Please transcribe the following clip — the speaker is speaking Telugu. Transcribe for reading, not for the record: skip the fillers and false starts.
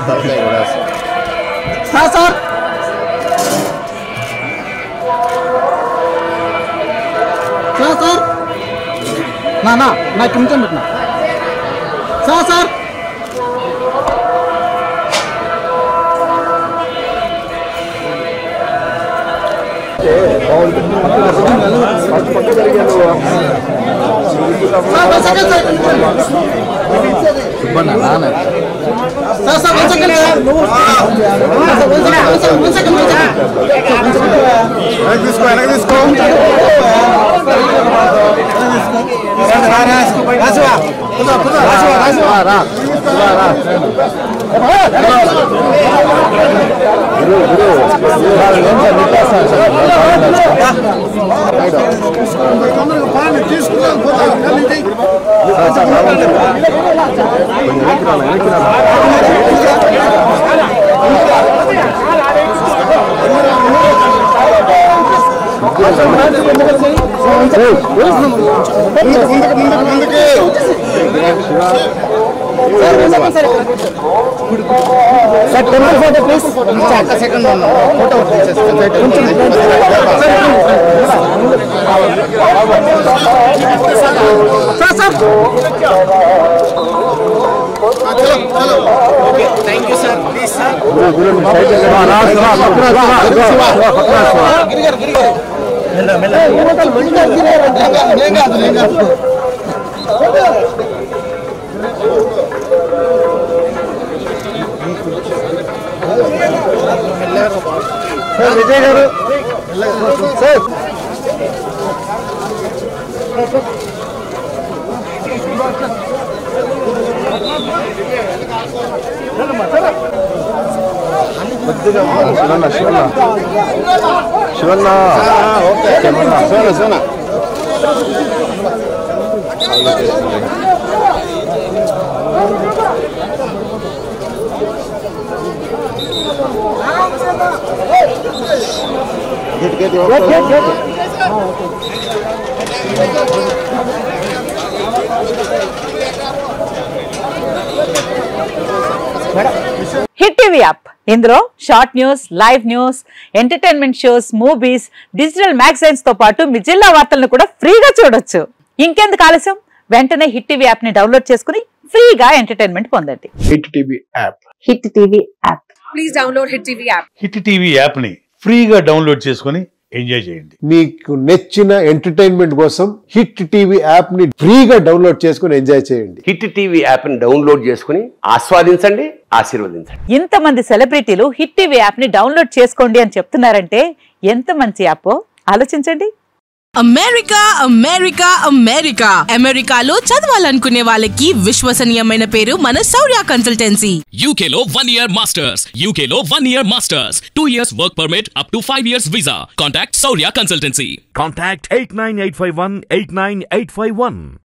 సార్ సార్ సార్ సార్ నా కొంచెం పెట్టినా sir sir Thank you, sir. Please, sir. Vijay గారు sir Shivanna okay Shivanna hit TV app ఇందులో short news, live news, entertainment shows, movies, digital magazines తో పాటు మీ జిల్లా వార్తలను కూడా ఫ్రీగా చూడొచ్చు. ఇంకెందుకు ఆలస్యం, వెంటనే హిట్ టీవీ యాప్ ని డౌన్లోడ్ చేసుకుని ఫ్రీగా ఎంటర్టైన్మెంట్ పొందండి. Hit TV app. Hit TV app. Please download hit TV app. Hit TV app ని ఫ్రీగా డౌన్లోడ్ చేసుకుని ఎంజాయ్ చేయండి. మీకు నచ్చిన ఎంటర్టైన్మెంట్ కోసం హిట్ టీవీ యాప్ ని ఫ్రీగా డౌన్లోడ్ చేసుకుని ఎంజాయ్ చేయండి. హిట్ టీవీ యాప్ ని డౌన్లోడ్ చేసుకుని ఆస్వాదించండి, ఆశీర్వదించండి. ఇంతమంది సెలబ్రిటీలు హిట్ టీవీ యాప్ ని డౌన్లోడ్ చేసుకోండి అని చెప్తున్నారంటే ఎంత మంచి యాప్ ఆలోచించండి. అమెరికా అమెరికా అమెరికా అమెరికాలో చదవాలనుకునే వాళ్ళకి విశ్వసనీయమైన పేరు మన శౌర్య కన్సల్టెన్సీ. UK లో 1 year masters, UK లో 1 year masters, 2 years work permit up to 5 years visa. Contact Saurya Consultancy. Contact 89851 89851.